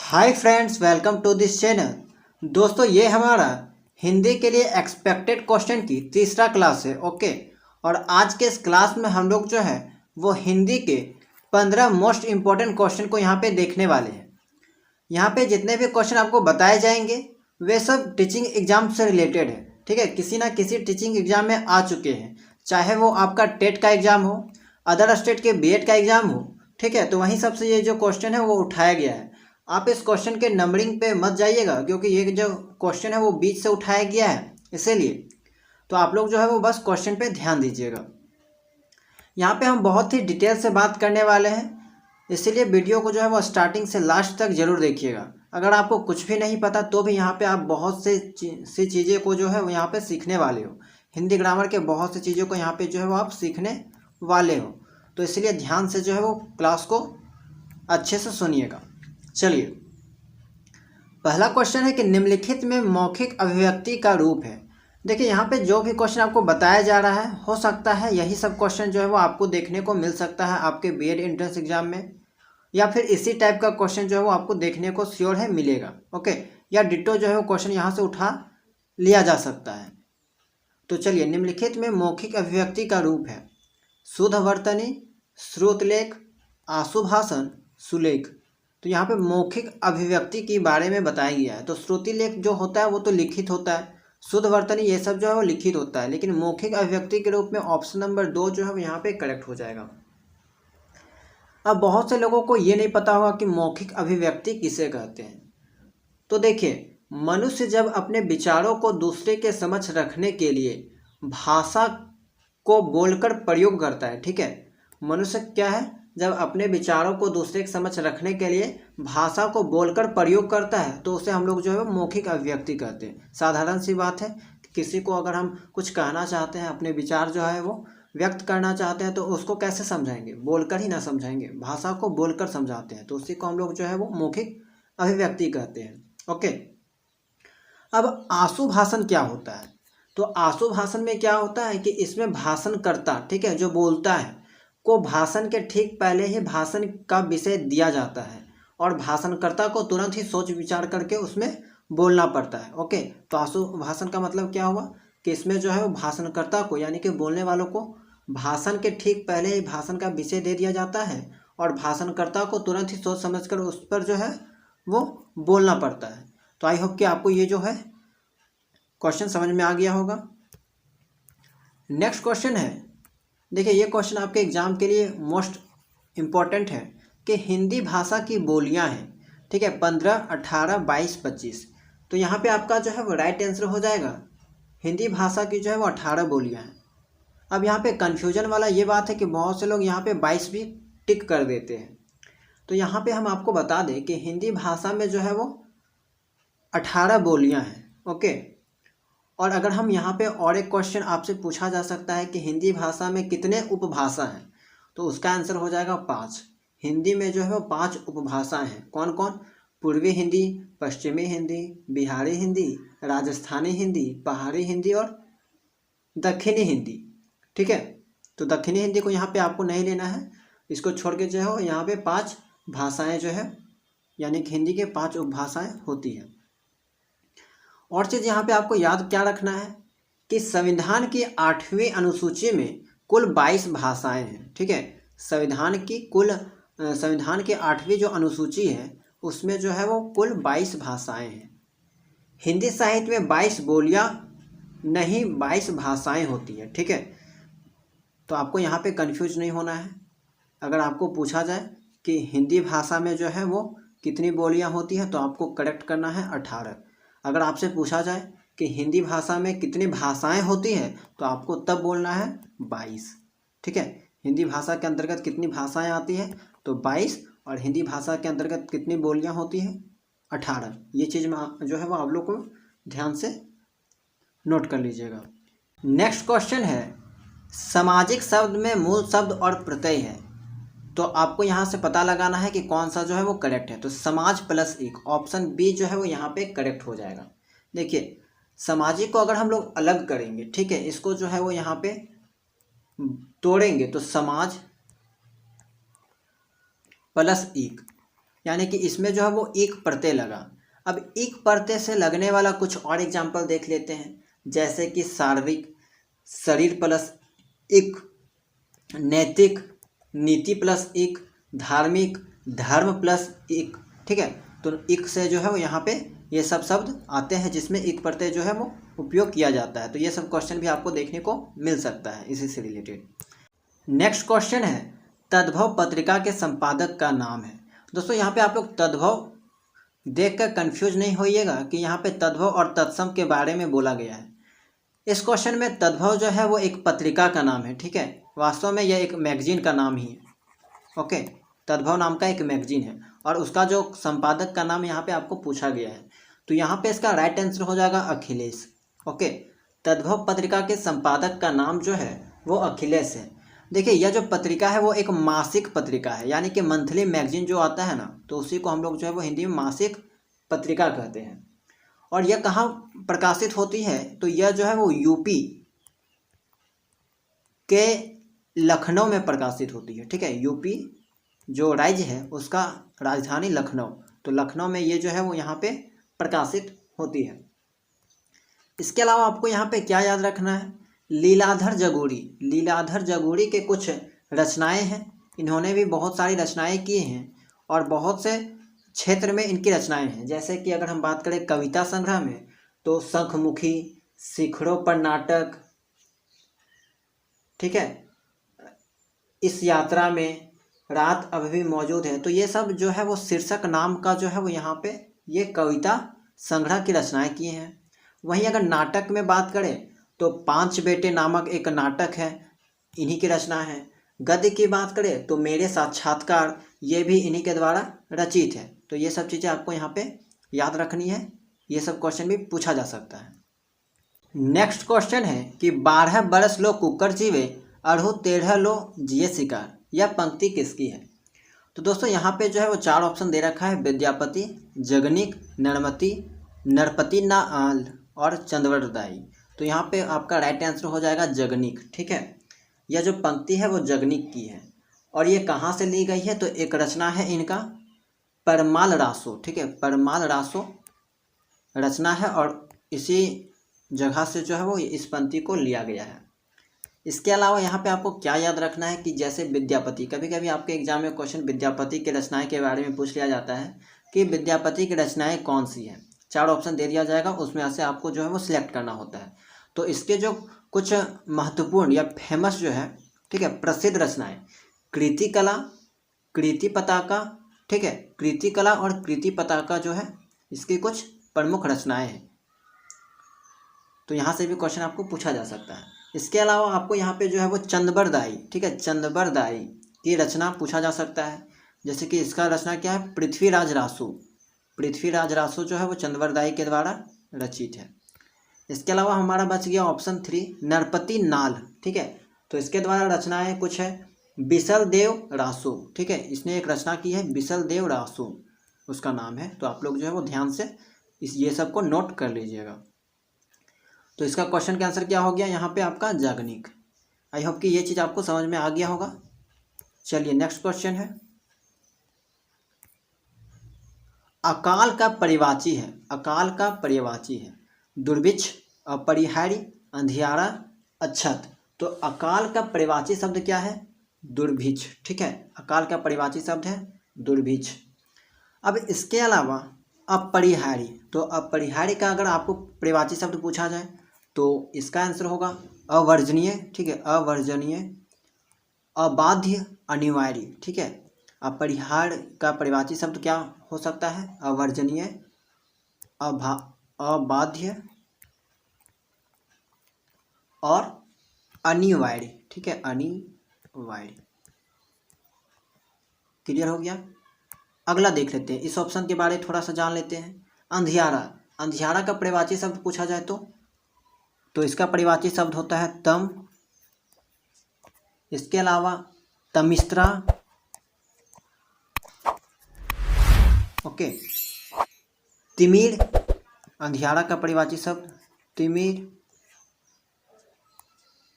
Hi friends, welcome to this channel. दोस्तों, ये हमारा हिंदी के लिए एक्सपेक्टेड क्वेश्चन की तीसरा क्लास है। ओके। और आज के इस क्लास में हम लोग जो है वो हिंदी के 15 मोस्ट इम्पोर्टेंट क्वेश्चन को यहाँ पे देखने वाले हैं। यहाँ पे जितने भी क्वेश्चन आपको बताए जाएंगे वे सब टीचिंग एग्जाम से रिलेटेड है। ठीक है, किसी ना किसी टीचिंग एग्जाम में आ चुके हैं, चाहे वो आपका टेट का एग्जाम हो, अदर स्टेट के बीएड का एग्जाम हो। ठीक है, तो वहीं सबसे ये जो क्वेश्चन है वो उठाया गया है। आप इस क्वेश्चन के नंबरिंग पे मत जाइएगा, क्योंकि ये जो क्वेश्चन है वो बीच से उठाया गया है, इसीलिए तो आप लोग जो है वो बस क्वेश्चन पे ध्यान दीजिएगा। यहाँ पे हम बहुत ही डिटेल से बात करने वाले हैं, इसीलिए वीडियो को जो है वो स्टार्टिंग से लास्ट तक जरूर देखिएगा। अगर आपको कुछ भी नहीं पता तो भी यहाँ पे आप बहुत सी चीज़ें को जो है वो यहाँ पे सीखने वाले हो। हिंदी ग्रामर के बहुत सी चीज़ों को यहाँ पे जो है वो आप सीखने वाले हो, तो इसलिए ध्यान से जो है वो क्लास को अच्छे से सुनिएगा। चलिए, पहला क्वेश्चन है कि निम्नलिखित में मौखिक अभिव्यक्ति का रूप है। देखिए, यहाँ पे जो भी क्वेश्चन आपको बताया जा रहा है, हो सकता है यही सब क्वेश्चन जो है वो आपको देखने को मिल सकता है आपके बीएड एंट्रेंस एग्जाम में, या फिर इसी टाइप का क्वेश्चन जो है वो आपको देखने को श्योर है मिलेगा। ओके, या डिट्टो जो है वो क्वेश्चन यहाँ से उठा लिया जा सकता है। तो चलिए, निम्नलिखित में मौखिक अभिव्यक्ति का रूप है शुद्ध वर्तनी, श्रुतलेख, आशुभाषण, सुलेख। तो यहाँ पे मौखिक अभिव्यक्ति के बारे में बताया गया है। तो श्रुति लेख जो होता है वो तो लिखित होता है, शुद्ध वर्तनी ये सब जो है वो लिखित होता है, लेकिन मौखिक अभिव्यक्ति के रूप में ऑप्शन नंबर 2 जो है वो यहाँ पे करेक्ट हो जाएगा। अब बहुत से लोगों को ये नहीं पता होगा कि मौखिक अभिव्यक्ति किसे कहते हैं। तो देखिए, मनुष्य जब अपने विचारों को दूसरे के समक्ष रखने के लिए भाषा को बोलकर प्रयोग करता है। ठीक है, मनुष्य क्या है, जब अपने विचारों को दूसरे के समक्ष रखने के लिए भाषा को बोलकर प्रयोग करता है तो उसे हम लोग जो है वो मौखिक अभिव्यक्ति कहते हैं। साधारण सी बात है, किसी को अगर हम कुछ कहना चाहते हैं, अपने विचार जो है वो व्यक्त करना चाहते हैं, तो उसको कैसे समझाएंगे? बोलकर ही ना समझाएंगे, भाषा को बोलकर समझाते हैं, तो उसी को हम लोग जो है वो मौखिक अभिव्यक्ति कहते हैं। ओके। अब आशु भाषण क्या होता है? तो आशु भाषण में क्या होता है कि इसमें भाषणकर्ता, ठीक है, जो बोलता है, को भाषण के ठीक पहले ही भाषण का विषय दिया जाता है और भाषणकर्ता को तुरंत ही सोच विचार करके उसमें बोलना पड़ता है। ओके, तो आशु भाषण का मतलब क्या हुआ कि इसमें जो है वो भाषणकर्ता को, यानी कि बोलने वालों को, भाषण के ठीक पहले ही भाषण का विषय दे दिया जाता है और भाषणकर्ता को तुरंत ही सोच समझकर उस पर जो है वो बोलना पड़ता है। तो आई होप कि आपको ये जो है क्वेश्चन समझ में आ गया होगा। नेक्स्ट क्वेश्चन है, देखिए ये क्वेश्चन आपके एग्जाम के लिए मोस्ट इम्पॉर्टेंट है कि हिंदी भाषा की बोलियां हैं। ठीक है, 15, 18, 22, 25। तो यहाँ पे आपका जो है वो राइट आंसर हो जाएगा, हिंदी भाषा की जो है वो 18 बोलियां हैं। अब यहाँ पे कन्फ्यूजन वाला ये बात है कि बहुत से लोग यहाँ पे 22 भी टिक कर देते हैं। तो यहाँ पे हम आपको बता दें कि हिंदी भाषा में जो है वो 18 बोलियाँ हैं। ओके। और अगर हम यहाँ पे और एक क्वेश्चन आपसे पूछा जा सकता है कि हिंदी भाषा में कितने उपभाषा हैं, तो उसका आंसर हो जाएगा 5। हिंदी में जो है वो 5 उपभाषाएं हैं। कौन कौन? पूर्वी हिंदी, पश्चिमी हिंदी, बिहारी हिंदी, राजस्थानी हिंदी, पहाड़ी हिंदी और दक्षिणी हिंदी। ठीक है, तो दक्षिणी हिंदी को यहाँ पे आपको नहीं लेना है, इसको छोड़ के जो है यहाँ पे 5 भाषाएँ जो है, यानी कि हिंदी के 5 उपभाषाएँ होती हैं। और चीज़ यहाँ पे आपको याद क्या रखना है कि संविधान की 8वीं अनुसूची में कुल 22 भाषाएं हैं। ठीक है, संविधान की 8वीं जो अनुसूची है उसमें जो है वो कुल 22 भाषाएं हैं। हिंदी साहित्य में 22 बोलियां नहीं, 22 भाषाएं होती है। ठीक है, तो आपको यहाँ पे कंफ्यूज नहीं होना है। अगर आपको पूछा जाए कि हिंदी भाषा में जो है वो कितनी बोलियां होती हैं, तो आपको करेक्ट करना है 18। अगर आपसे पूछा जाए कि हिंदी भाषा में कितनी भाषाएं होती हैं, तो आपको तब बोलना है 22। ठीक है, हिंदी भाषा के अंतर्गत कितनी भाषाएं आती हैं, तो 22, और हिंदी भाषा के अंतर्गत कितनी बोलियां होती हैं, 18। ये चीज़ में जो है वो आप लोग को ध्यान से नोट कर लीजिएगा। नेक्स्ट क्वेश्चन है, सामाजिक शब्द में मूल शब्द और प्रत्यय है, तो आपको यहाँ से पता लगाना है कि कौन सा जो है वो करेक्ट है। तो समाज प्लस एक, ऑप्शन बी जो है वो यहाँ पे करेक्ट हो जाएगा। देखिए, सामाजिक को अगर हम लोग अलग करेंगे, ठीक है, इसको जो है वो यहाँ पे तोड़ेंगे, तो समाज प्लस एक, यानी कि इसमें जो है वो एक प्रत्यय लगा। अब एक प्रत्यय से लगने वाला कुछ और एग्जाम्पल देख लेते हैं, जैसे कि शारीरिक, शरीर प्लस एक, नैतिक, नीति प्लस एक, धार्मिक, धर्म प्लस एक। ठीक है, तो एक से जो है वो यहाँ पे ये सब शब्द आते हैं जिसमें एक प्रत्यय जो है वो उपयोग किया जाता है। तो ये सब क्वेश्चन भी आपको देखने को मिल सकता है इसी से रिलेटेड। नेक्स्ट क्वेश्चन है, तद्भव पत्रिका के संपादक का नाम है। दोस्तों यहाँ पे आप लोग तद्भव देख कर कन्फ्यूज नहीं होइएगा कि यहाँ पे तद्भव और तत्सम के बारे में बोला गया है। इस क्वेश्चन में तद्भव जो है वो एक पत्रिका का नाम है। ठीक है, वास्तव में यह एक मैगजीन का नाम ही है। ओके, तद्भव नाम का एक मैगजीन है और उसका जो संपादक का नाम यहाँ पे आपको पूछा गया है, तो यहाँ पे इसका राइट आंसर हो जाएगा अखिलेश। ओके, तद्भव पत्रिका के संपादक का नाम जो है वो अखिलेश है। देखिए, यह जो पत्रिका है वो एक मासिक पत्रिका है, यानी कि मंथली मैगजीन जो आता है ना, तो उसी को हम लोग जो है वो हिंदी में मासिक पत्रिका कहते हैं। और यह कहाँ प्रकाशित होती है, तो यह जो है वो यूपी के लखनऊ में प्रकाशित होती है। ठीक है, यूपी जो राज्य है उसका राजधानी लखनऊ, तो लखनऊ में ये जो है वो यहाँ पे प्रकाशित होती है। इसके अलावा आपको यहाँ पे क्या याद रखना है, लीलाधर जगूरी, लीलाधर जगूरी के कुछ रचनाएं हैं। इन्होंने भी बहुत सारी रचनाएं की हैं और बहुत से क्षेत्र में इनकी रचनाएं हैं। जैसे कि अगर हम बात करें कविता संग्रह में, तो शंखमुखी, शिखरों पर नाटक, ठीक है, इस यात्रा में, रात अभी भी मौजूद है, तो ये सब जो है वो शीर्षक नाम का जो है वो यहाँ पे ये कविता संग्रह की रचनाएं की हैं। वहीं अगर नाटक में बात करें तो पांच बेटे नामक एक नाटक है, इन्हीं की रचना है। गद्य की बात करें तो मेरे साक्षात्कार, ये भी इन्हीं के द्वारा रचित है। तो ये सब चीज़ें आपको यहाँ पे याद रखनी है, ये सब क्वेश्चन भी पूछा जा सकता है। नेक्स्ट क्वेश्चन है कि 12 बरस लो कुकर जीवे, अढ़ू 13 लो जिए शिकार, यह पंक्ति किसकी है। तो दोस्तों यहाँ पे जो है वो चार ऑप्शन दे रखा है, विद्यापति, जगनिक, नरमती, नरपति नाल और चंद्रवरदाई। तो यहाँ पे आपका राइट आंसर हो जाएगा जगनिक। ठीक है, यह जो पंक्ति है वो जगनिक की है और ये कहाँ से ली गई है, तो एक रचना है इनका परमाल रासो। ठीक है, परमाल रासो रचना है और इसी जगह से जो है वो इस पंक्ति को लिया गया है। इसके अलावा यहाँ पे आपको क्या याद रखना है कि जैसे विद्यापति, कभी कभी आपके एग्जाम में क्वेश्चन विद्यापति की रचनाएं के बारे में पूछ लिया जाता है कि विद्यापति की रचनाएं कौन सी हैं। चार ऑप्शन दे दिया जाएगा, उसमें से आपको जो है वो सिलेक्ट करना होता है। तो इसके जो कुछ महत्वपूर्ण या फेमस जो है, ठीक है, प्रसिद्ध रचनाएं, कृति कला, कृति पताका, ठीक है, कृति कला और कृति पताका जो है इसकी कुछ प्रमुख रचनाएं हैं। तो यहाँ से भी क्वेश्चन आपको पूछा जा सकता है। इसके अलावा आपको यहाँ पे जो है वो चंद्रवरदाई, ठीक है, चंद्रवरदाई की रचना पूछा जा सकता है। जैसे कि इसका रचना क्या है, पृथ्वीराज रासो, पृथ्वीराज रासो जो है वो चंद्रवरदाई के द्वारा रचित है। इसके अलावा हमारा बच गया ऑप्शन 3 नरपति नाल। ठीक है, तो इसके द्वारा रचनाएं कुछ है, बिसल देव रासो। ठीक है, इसने एक रचना की है बिसल देव रासो, उसका नाम है। तो आप लोग जो है वो ध्यान से ये सब को नोट कर लीजिएगा। तो इसका क्वेश्चन का आंसर क्या हो गया यहाँ पे आपका जगनिक। आई होप कि ये चीज़ आपको समझ में आ गया होगा। चलिए नेक्स्ट क्वेश्चन है, अकाल का परिवाची है, अकाल का परिवाची है, दुर्भिक्ष, अपरिहार्य, अंधियारा, अक्षत। तो अकाल का परिवाची शब्द क्या है, दुर्भिक्ष। ठीक है, अकाल का परिवाची शब्द है दुर्भिक्ष। अब इसके अलावा अपरिहार्य, तो अपरिहार्य का अगर आपको परिवाची शब्द पूछा जाए तो इसका आंसर होगा अवर्जनीय। ठीक है, अवर्जनीय, अबाध्य, अनिवार्य। ठीक है, अपरिहार्य का परिवाची शब्द क्या हो सकता है, अवर्जनीय, अबाध्य और अनिवार्य। ठीक है, अनिवार्य। क्लियर हो गया। अगला देख लेते हैं, इस ऑप्शन के बारे में थोड़ा सा जान लेते हैं। अंधियारा, अंधियारा का परिवाची शब्द पूछा जाए तो इसका परिवाची शब्द होता है तम। इसके अलावा तमिस्त्रा, ओके, तिमिर, अंधियारा का परिवाची शब्द तिमिर,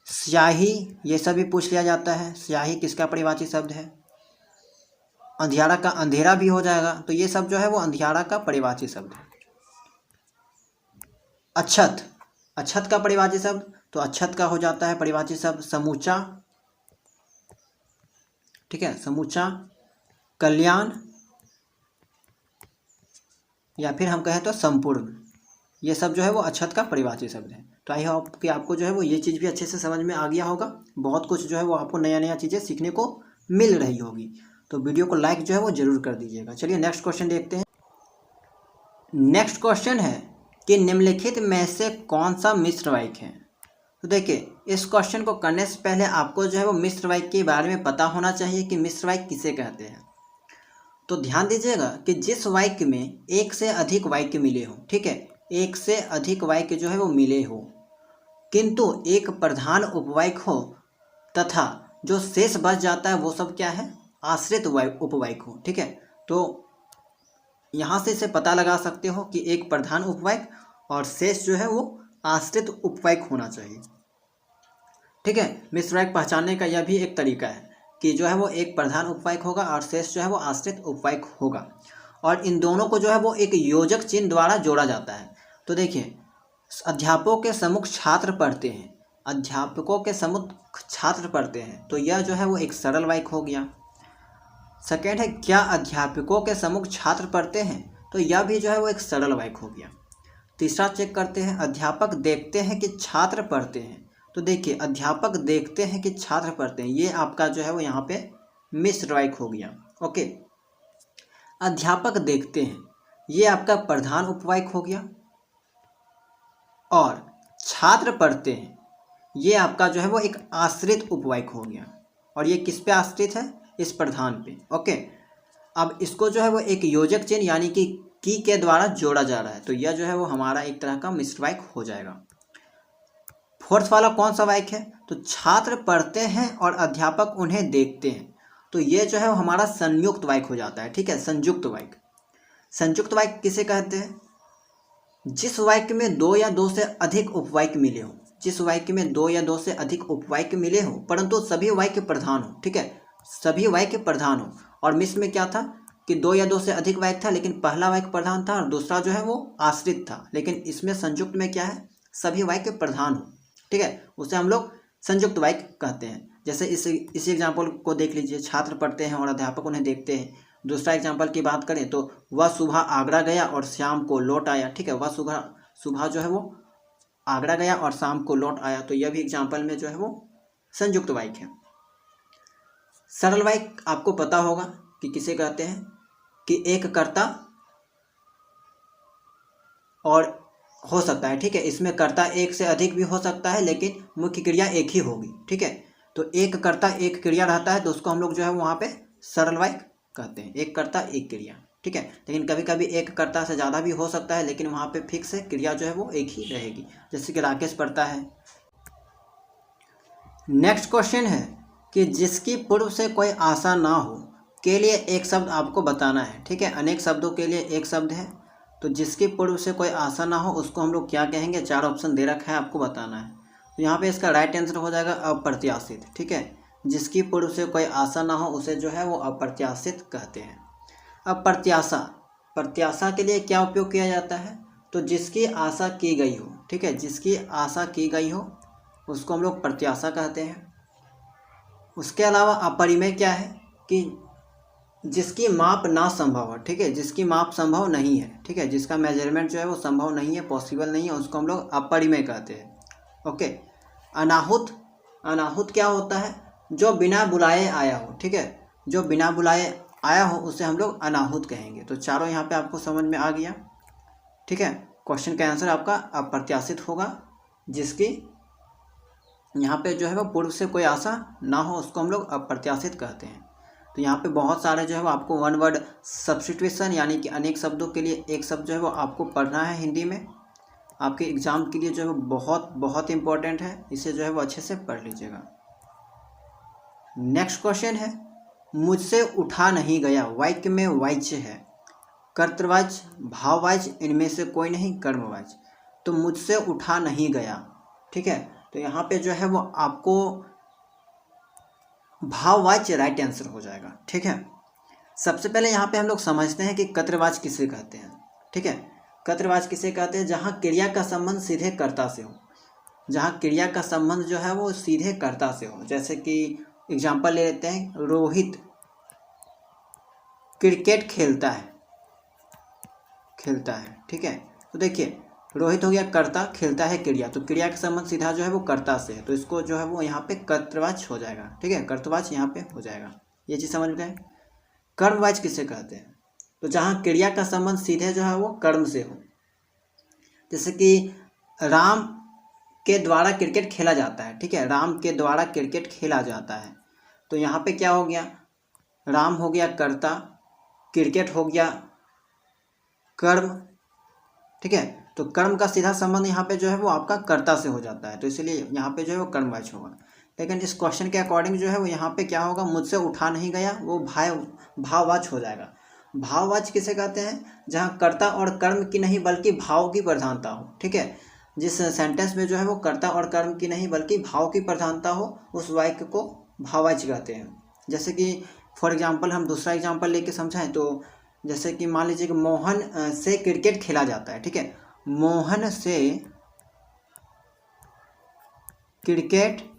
स्याही, ये सब भी पूछ लिया जाता है, स्याही किसका परिवाची शब्द है, अंधियारा का अंधेरा भी हो जाएगा। तो ये सब जो है वो अंधियारा का परिवाची शब्द है। अक्षत, अक्षत का परिवाची शब्द, तो अक्षत का हो जाता है परिवाची शब्द समूचा, ठीक है, समूचा। कल्याण, या फिर हम कहें तो संपूर्ण, ये सब जो है वो अक्षत का परिवाची शब्द है। तो आई होप कि आपको जो है वो ये चीज़ भी अच्छे से समझ में आ गया होगा। बहुत कुछ जो है वो आपको नया नया चीज़ें सीखने को मिल रही होगी। तो वीडियो को लाइक जो है वो ज़रूर कर दीजिएगा। चलिए नेक्स्ट क्वेश्चन देखते हैं। नेक्स्ट क्वेश्चन है कि निम्नलिखित में से कौन सा मिश्र वाक्य है। तो देखिए, इस क्वेश्चन को करने से पहले आपको जो है वो मिश्र वाक्य के बारे में पता होना चाहिए कि मिश्र वाक्य किसे कहते हैं। तो ध्यान दीजिएगा कि जिस वाक्य में एक से अधिक वाक्य मिले हो, ठीक है, एक से अधिक वाक्य जो है वो मिले हो, किंतु एक प्रधान उपवाक्य हो तथा जो शेष बच जाता है वो सब क्या है, आश्रित उपवाक्य हो, ठीक है। तो यहाँ से इसे पता लगा सकते हो कि एक प्रधान उपवाक्य और शेष जो है वो आश्रित उपवाक्य होना चाहिए, ठीक है। मिश्र वाक्य पहचानने का यह भी एक तरीका है कि जो है वो एक प्रधान उपवाक्य होगा और शेष जो है वो आश्रित उपवाक्य होगा, और इन दोनों को जो है वो एक योजक चिन्ह द्वारा जोड़ा जाता है। तो देखिए, अध्यापकों के सम्मुख छात्र पढ़ते हैं, अध्यापकों के सम्मुख छात्र पढ़ते हैं, तो यह जो है वो एक सरल वाक्य हो गया। सेकेंड है, क्या अध्यापकों के सम्मुख छात्र पढ़ते हैं, तो यह भी जो है वो एक सरल वाक्य हो गया। तीसरा चेक करते हैं, अध्यापक देखते हैं कि छात्र पढ़ते हैं। तो देखिए, अध्यापक देखते हैं कि छात्र पढ़ते हैं, ये आपका जो है वो यहाँ पे मिश्र वाक्य हो गया। ओके, अध्यापक देखते हैं, ये आपका प्रधान उपवाक्य हो गया, और छात्र पढ़ते हैं, ये आपका जो है वो एक आश्रित उपवाक्य हो गया। और ये किस पे आश्रित है, इस प्रधान पे। ओके, अब इसको जो है वो एक योजक चिन्ह यानी कि की के द्वारा जोड़ा जा रहा है, तो यह जो है वो हमारा एक तरह का मिश्र वाक्य हो जाएगा। फोर्थ वाला कौन सा वाक्य है, तो छात्र पढ़ते हैं और अध्यापक उन्हें देखते हैं, तो ये जो है वो हमारा संयुक्त वाक्य हो जाता है, ठीक है, संयुक्त वाक्य। संयुक्त वाक्य किसे कहते हैं, जिस वाक्य में दो या दो से अधिक उपवाक्य मिले हो, जिस वाक्य में दो या दो से अधिक उपवाक्य मिले हो परंतु सभी वाक्य प्रधान हो, ठीक है, सभी वाक्य प्रधान हो। और मिश्र में क्या था कि दो या दो से अधिक वाक्य था, लेकिन पहला वाक्य प्रधान था और दूसरा जो है वो आश्रित था। लेकिन इसमें संयुक्त में क्या है, सभी वाक्य प्रधान हो, ठीक है, उसे हम लोग संयुक्त वाक्य कहते हैं। जैसे इसी एग्जाम्पल को देख लीजिए, छात्र पढ़ते हैं और अध्यापक उन्हें देखते हैं। दूसरा एग्जाम्पल की बात करें तो वह सुबह आगरा गया और शाम को लौट आया, ठीक है, वह सुबह जो है वो आगरा गया और शाम को लौट आया, तो यह भी एग्जाम्पल में जो है वो संयुक्त वाक्य है। सरल वाक्य आपको पता होगा कि किसे कहते हैं, कि एक कर्ता और हो सकता है, ठीक है, इसमें कर्ता एक से अधिक भी हो सकता है, लेकिन मुख्य क्रिया एक ही होगी, ठीक है। तो एक कर्ता एक क्रिया रहता है, तो उसको हम लोग जो है वहाँ पे सरल वाक्य कहते हैं, एक कर्ता एक क्रिया, ठीक है। लेकिन कभी कभी एक कर्ता से ज़्यादा भी हो सकता है, लेकिन वहाँ पे फिक्स है, क्रिया जो है वो एक ही रहेगी, जैसे कि राकेश पढ़ता है। नेक्स्ट क्वेश्चन है कि जिसकी पूर्व से कोई आशा ना हो के लिए एक शब्द आपको बताना है, ठीक है, अनेक शब्दों के लिए एक शब्द है, तो जिसकी पूर्व से कोई आशा ना हो उसको हम लोग क्या कहेंगे, चार ऑप्शन दे रखा है, आपको बताना है। तो यहाँ पे इसका राइट आंसर हो जाएगा अप्रत्याशित, ठीक है, जिसकी पूर्व से कोई आशा ना हो उसे जो है वो अप्रत्याशित कहते हैं। अब प्रत्याशा के लिए क्या उपयोग किया जाता है, तो जिसकी आशा की गई हो, ठीक है, जिसकी आशा की गई हो उसको हम लोग प्रत्याशा कहते हैं। उसके अलावा अपरिमेय क्या है, कि जिसकी माप ना संभव हो, ठीक है, जिसकी माप संभव नहीं है, ठीक है, जिसका मेजरमेंट जो है वो संभव नहीं है, पॉसिबल नहीं है, उसको हम लोग अपरिमेय कहते हैं। ओके, अनाहुत क्या होता है, जो बिना बुलाए आया हो, ठीक है, जो बिना बुलाए आया हो उसे हम लोग अनाहुत कहेंगे। तो चारों यहाँ पे आपको समझ में आ गया, ठीक है। क्वेश्चन का आंसर आपका अप्रत्याशित होगा, जिसकी यहाँ पे जो है वो पूर्व से कोई आशा ना हो उसको हम लोग अप्रत्याशित कहते हैं। तो यहाँ पे बहुत सारे जो है वो आपको वन वर्ड सब्स्टिट्यूशन यानी कि अनेक शब्दों के लिए एक शब्द जो है वो आपको पढ़ना है हिंदी में, आपके एग्जाम के लिए जो है वो बहुत बहुत इंपॉर्टेंट है, इसे जो है वो अच्छे से पढ़ लीजिएगा। नेक्स्ट क्वेश्चन है, मुझसे उठा नहीं गया वाक्य में वाच्य है, कर्तृवाच्य, भाववाच्य, इनमें से कोई नहीं, कर्मवाच्य। तो मुझसे उठा नहीं गया, ठीक है, तो यहाँ पे जो है वो आपको भाववाच्य राइट आंसर हो जाएगा, ठीक है। सबसे पहले यहाँ पे हम लोग समझते हैं कि कर्तव्यवाची किसे कहते हैं। ठीक है, कर्तव्यवाची किसे कहते हैं? जहाँ क्रिया का संबंध सीधे कर्ता से हो, जहाँ क्रिया का संबंध जो है वो सीधे कर्ता से हो। जैसे कि एग्जाम्पल ले लेते हैं, रोहित क्रिकेट खेलता है। ठीक है, तो देखिए रोहित हो गया कर्ता, खेलता है क्रिया, तो क्रिया का संबंध सीधा जो है वो कर्ता से है, तो इसको जो है वो यहाँ पे कर्तव्यवाची हो जाएगा। ठीक है, कर्तव्यवाची यहाँ पे हो जाएगा। ये चीज़ समझ में गए। कर्मवाची किसे कहते हैं? तो जहाँ क्रिया का संबंध सीधे जो है वो कर्म से हो। जैसे कि राम के द्वारा क्रिकेट खेला जाता है। ठीक है, राम के द्वारा क्रिकेट खेला जाता है, तो यहाँ पे क्या हो गया? राम हो गया कर्ता, क्रिकेट हो गया कर्म। ठीक है, तो कर्म का सीधा संबंध यहाँ पे जो है वो आपका कर्ता से हो जाता है, तो इसलिए यहाँ पे जो है वो कर्मवाची होगा। लेकिन इस क्वेश्चन के अकॉर्डिंग जो है वो यहाँ पे क्या होगा? मुझसे उठा नहीं गया, वो भाववाची हो जाएगा। भाववाची किसे कहते हैं? जहाँ कर्ता और कर्म की नहीं बल्कि भाव की प्रधानता हो। ठीक है, जिस सेंटेंस में जो है वो कर्ता और कर्म की नहीं बल्कि भाव की प्रधानता हो, उस वाक्य को भाववाची कहते हैं। जैसे कि फॉर एग्जांपल हम दूसरा एग्जांपल लेके समझाएं तो जैसे कि मान लीजिए कि मोहन से क्रिकेट खेला जाता है। ठीक है, मोहन से क्रिकेट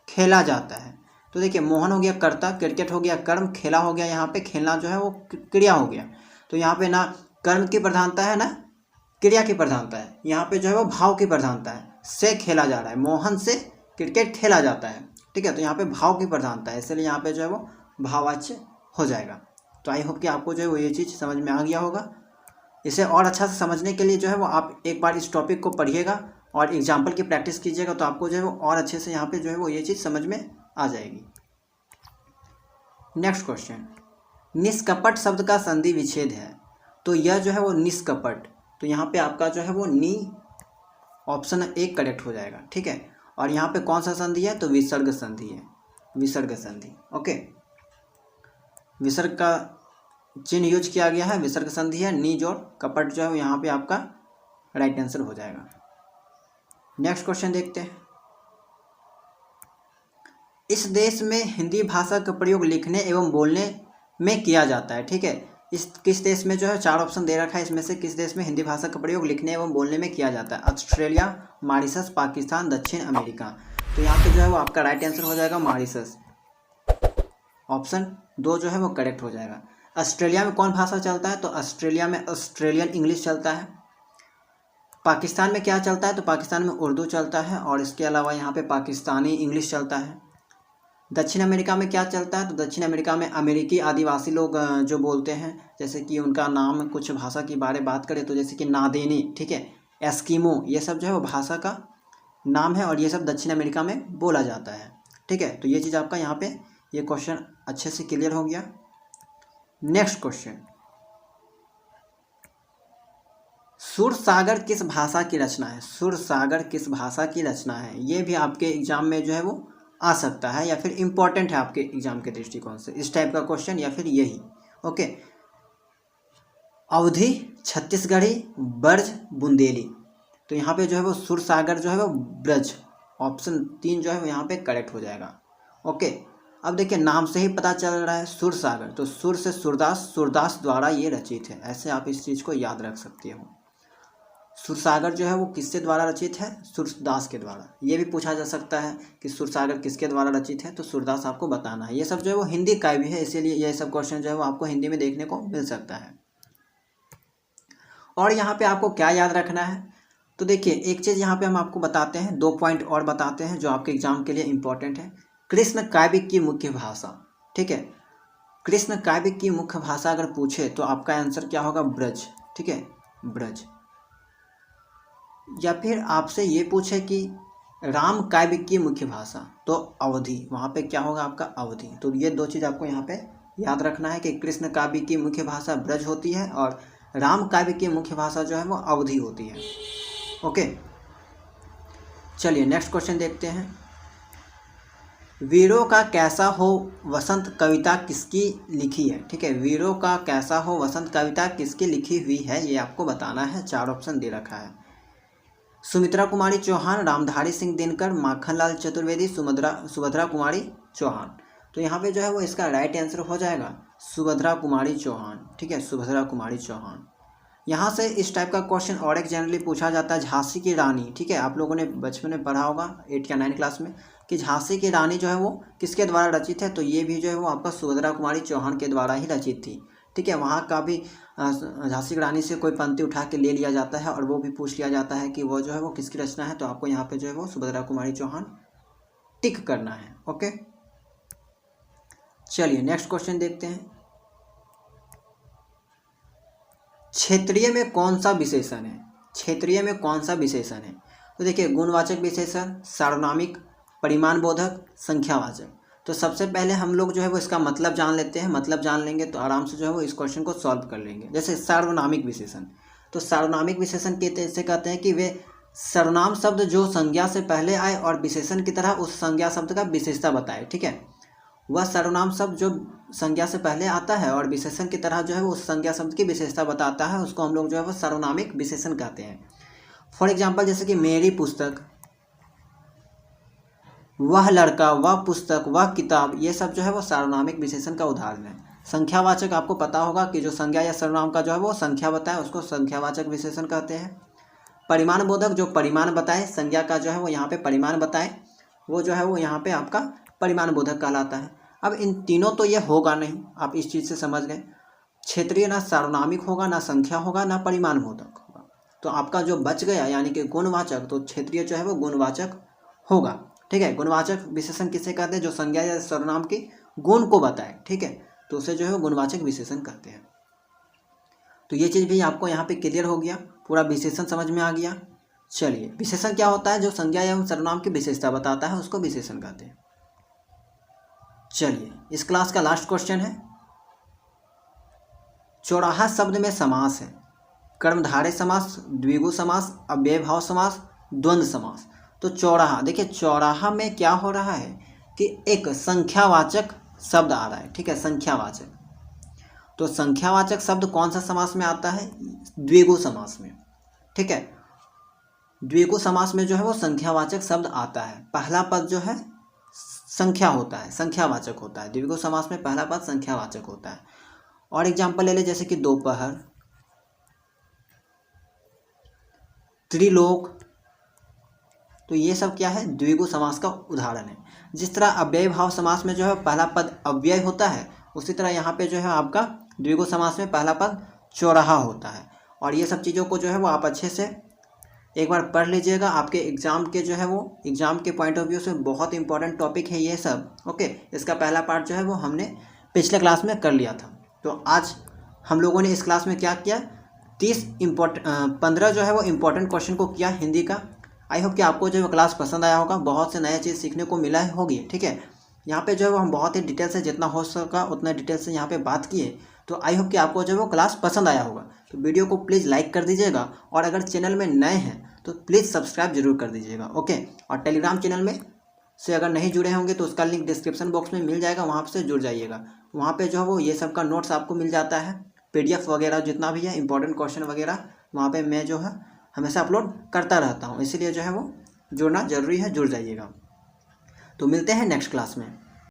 खेला जाता है, तो देखिए मोहन हो गया कर्ता, क्रिकेट हो गया कर्म, खेला हो गया यहाँ पे खेलना जो है वो क्रिया हो गया। तो यहाँ पे ना कर्म की प्रधानता है ना क्रिया की प्रधानता है, यहाँ पे जो है वो भाव की प्रधानता है। से खेला जा रहा है, मोहन से क्रिकेट खेला जाता है। ठीक है, तो यहाँ पे भाव की प्रधानता है, इसलिए यहाँ पे जो है वो भाववाच्य हो जाएगा। तो आई होप कि आपको जो है वो ये चीज़ समझ में आ गया होगा। इसे और अच्छा से समझने के लिए जो है वो आप एक बार इस टॉपिक को पढ़िएगा और एग्जाम्पल की प्रैक्टिस कीजिएगा, तो आपको जो है वो और अच्छे से यहाँ पे जो है वो ये चीज़ समझ में आ जाएगी। नेक्स्ट क्वेश्चन, निष्कपट शब्द का संधि विच्छेद है, तो यह जो है वो निष्कपट, तो यहाँ पे आपका जो है वो नी ऑप्शन 1 करेक्ट हो जाएगा। ठीक है, और यहाँ पे कौन सा संधि है? तो विसर्ग संधि है, विसर्ग संधि। ओके, विसर्ग का चिन्ह यूज किया गया है, विसर्ग संधि है, नी जोड़ कपट जो है यहाँ पे आपका राइट आंसर हो जाएगा। नेक्स्ट क्वेश्चन देखते हैं, इस देश में हिंदी भाषा का प्रयोग लिखने एवं बोलने में किया जाता है। ठीक है, इस किस देश में जो है 4 ऑप्शन दे रखा है, इसमें से किस देश में हिंदी भाषा का प्रयोग लिखने एवं बोलने में किया जाता है? ऑस्ट्रेलिया, मॉरिशस, पाकिस्तान, दक्षिण अमेरिका। तो यहाँ पे जो है वो आपका राइट आंसर हो जाएगा मॉरिशस। ऑप्शन 2 जो है वो करेक्ट हो जाएगा। ऑस्ट्रेलिया में कौन भाषा चलता है? तो ऑस्ट्रेलिया में ऑस्ट्रेलियन इंग्लिश चलता है। पाकिस्तान में क्या चलता है? तो पाकिस्तान में उर्दू चलता है, और इसके अलावा यहाँ पे पाकिस्तानी इंग्लिश चलता है। दक्षिण अमेरिका में क्या चलता है? तो दक्षिण अमेरिका में अमेरिकी आदिवासी लोग जो बोलते हैं, जैसे कि उनका नाम कुछ भाषा के बारे में बात करें तो जैसे कि नादेनी, ठीक है, एस्किमो, ये सब जो है वो भाषा का नाम है, और ये सब दक्षिण अमेरिका में बोला जाता है। ठीक है, तो ये चीज़ आपका यहाँ पे ये क्वेश्चन अच्छे से क्लियर हो गया। नेक्स्ट क्वेश्चन, सुरसागर किस भाषा की रचना है? सुरसागर किस भाषा की रचना है? ये भी आपके एग्जाम में जो है वो आ सकता है, या फिर इम्पोर्टेंट है आपके एग्जाम के दृष्टिकोण से इस टाइप का क्वेश्चन, या फिर यही। ओके, अवधी, छत्तीसगढ़ी, ब्रज, बुंदेली। तो यहाँ पे जो है वो सुरसागर जो है वो ब्रज, ऑप्शन 3 जो है वो यहाँ पे करेक्ट हो जाएगा। ओके, अब देखिए नाम से ही पता चल रहा है सुरसागर, तो सुर से सूरदास, सूरदास द्वारा ये रचित है, ऐसे आप इस चीज़ को याद रख सकते हो। सुरसागर जो है वो किसके द्वारा रचित है? सूरदास के द्वारा। ये भी पूछा जा सकता है कि सुरसागर किसके द्वारा रचित है, तो सूरदास आपको बताना है। ये सब जो है वो हिंदी काव्य है, इसीलिए ये सब क्वेश्चन जो है वो आपको हिंदी में देखने को मिल सकता है। और यहाँ पे आपको क्या याद रखना है? तो देखिए एक चीज़ यहाँ पे हम आपको बताते हैं, 2 पॉइंट और बताते हैं जो आपके एग्जाम के लिए इंपॉर्टेंट है। कृष्ण काव्य की मुख्य भाषा, ठीक है, कृष्ण काव्य की मुख्य भाषा अगर पूछे तो आपका आंसर क्या होगा? ब्रज। ठीक है, ब्रज। या फिर आपसे ये पूछे कि राम काव्य की मुख्य भाषा, तो अवधी, वहाँ पे क्या होगा आपका? अवधी। तो ये 2 चीज़ आपको यहाँ पे याद रखना है कि कृष्ण काव्य की मुख्य भाषा ब्रज होती है और राम काव्य की मुख्य भाषा जो है वो अवधी होती है। ओके, चलिए नेक्स्ट क्वेश्चन देखते हैं। वीरों का कैसा हो वसंत कविता किसकी लिखी है? ठीक है, वीरों का कैसा हो वसंत कविता किसकी लिखी हुई है, ये आपको बताना है। 4 ऑप्शन दे रखा है। सुमित्रा कुमारी चौहान, रामधारी सिंह दिनकर, माखनलाल चतुर्वेदी, सुभद्रा कुमारी चौहान। तो यहाँ पे जो है वो इसका राइट आंसर हो जाएगा सुभद्रा कुमारी चौहान। ठीक है, सुभद्रा कुमारी चौहान। यहाँ से इस टाइप का क्वेश्चन और एक जनरली पूछा जाता है, झांसी की रानी। ठीक है, आप लोगों ने बचपन में पढ़ा होगा 8 या 9 क्लास में कि झांसी की रानी जो है वो किसके द्वारा रचित है, तो ये भी जो है वो आपका सुभद्रा कुमारी चौहान के द्वारा ही रचित थी। ठीक है, वहाँ का भी झांसी की रानी से कोई पंक्ति उठा के ले लिया जाता है और वो भी पूछ लिया जाता है कि वो जो है वो किसकी रचना है, तो आपको यहाँ पे जो है वो सुभद्रा कुमारी चौहान टिक करना है। ओके, चलिए नेक्स्ट क्वेश्चन देखते हैं। क्षेत्रीय में कौन सा विशेषण है? क्षेत्रीय में कौन सा विशेषण है? तो देखिए, गुणवाचक विशेषण, सार्वनामिक, परिमाणबोधक, संख्यावाचक। तो सबसे पहले हम लोग जो है वो इसका मतलब जान लेते हैं। मतलब जान लेंगे तो आराम से जो है वो इस क्वेश्चन को सॉल्व कर लेंगे। जैसे सार्वनामिक विशेषण, तो सार्वनामिक विशेषण से कहते हैं कि वे सर्वनाम शब्द जो संज्ञा से पहले आए और विशेषण की तरह उस संज्ञा शब्द का विशेषता बताए। ठीक है, वह सर्वनाम शब्द जो संज्ञा से पहले आता है और विशेषण की तरह जो है वो उस संज्ञा शब्द की विशेषता बताता है, उसको हम लोग जो है वो सार्वनामिक विशेषण कहते हैं। फॉर एग्जाम्पल, जैसे कि मेरी पुस्तक, वह लड़का, वह पुस्तक, वह किताब, ये सब जो है वो सार्वनामिक विशेषण का उदाहरण है। संख्यावाचक आपको पता होगा कि जो संज्ञा या सर्वनाम का जो है वो संख्या बताए उसको संख्यावाचक विशेषण कहते हैं। परिमाणबोधक, जो परिमाण बताए, संज्ञा का जो है वो यहाँ पे परिमाण बताए, वो जो है वो यहाँ पे आपका परिमाणबोधक कहलाता है। अब इन तीनों तो ये होगा नहीं, आप इस चीज़ से समझ गए। क्षेत्रीय ना सार्वनामिक होगा, ना संख्या होगा, ना परिमाणबोधक होगा, तो आपका जो बच गया यानी कि गुणवाचक, तो क्षेत्रीय जो है वो गुणवाचक होगा। ठीक है, गुणवाचक विशेषण किसे कहते हैं? जो संज्ञा या सर्वनाम के गुण को बताए। ठीक है, तो उसे जो है गुणवाचक विशेषण कहते हैं। तो ये चीज़ भी आपको यहाँ पे क्लियर हो गया, पूरा विशेषण समझ में आ गया। चलिए, विशेषण क्या होता है? जो संज्ञा एवं सर्वनाम की विशेषता बताता है उसको विशेषण कहते हैं। चलिए, इस क्लास का लास्ट क्वेश्चन है, चौराहा शब्द में समास है, कर्मधारय समास, द्विगु समास, अव्ययभाव समास, द्वंद्व समास। तो चौराहा, देखिए चौराहा में क्या हो रहा है कि एक संख्यावाचक शब्द आ रहा है। ठीक है, संख्यावाचक, तो संख्यावाचक शब्द कौन सा समास में आता है? द्विगु समास में। ठीक है, द्विगु समास में जो है वो संख्यावाचक शब्द आता है, पहला पद जो है संख्या होता है, संख्यावाचक होता है। द्विगु समास में पहला पद संख्यावाचक होता है। और एग्जाम्पल ले ले, जैसे कि दोपहर, त्रिलोक, तो ये सब क्या है? द्विगु समास का उदाहरण है। जिस तरह अव्यय भाव समास में जो है पहला पद अव्यय होता है, उसी तरह यहाँ पे जो है आपका द्विगु समास में पहला पद चौराहा होता है। और ये सब चीज़ों को जो है वो आप अच्छे से एक बार पढ़ लीजिएगा, आपके एग्जाम के जो है वो एग्जाम के पॉइंट ऑफ व्यू से बहुत इंपॉर्टेंट टॉपिक है ये सब। ओके, इसका पहला पार्ट जो है वो हमने पिछले क्लास में कर लिया था। तो आज हम लोगों ने इस क्लास में क्या किया, 15 जो है वो इम्पोर्टेंट क्वेश्चन को किया हिंदी का। आई होप कि आपको जो है क्लास पसंद आया होगा, बहुत से नया चीज़ सीखने को मिला होगी। ठीक है, यहाँ पे जो है वो हम बहुत ही डिटेल से, जितना हो सका उतना डिटेल से यहाँ पे बात किए। तो आई होप कि आपको जो है वो क्लास पसंद आया होगा। तो वीडियो को प्लीज़ लाइक कर दीजिएगा, और अगर चैनल में नए हैं तो प्लीज़ सब्सक्राइब जरूर कर दीजिएगा। ओके, और टेलीग्राम चैनल में से अगर नहीं जुड़े होंगे तो उसका लिंक डिस्क्रिप्शन बॉक्स में मिल जाएगा, वहाँ से जुड़ जाइएगा। वहाँ पे जो है वो ये सब का नोट्स आपको मिल जाता है, PDF वगैरह जितना भी है, इंपॉर्टेंट क्वेश्चन वगैरह वहाँ पे मैं जो है हमेशा अपलोड करता रहता हूँ, इसीलिए जो है वो जुड़ना ज़रूरी है, जुड़ जाइएगा। तो मिलते हैं नेक्स्ट क्लास में।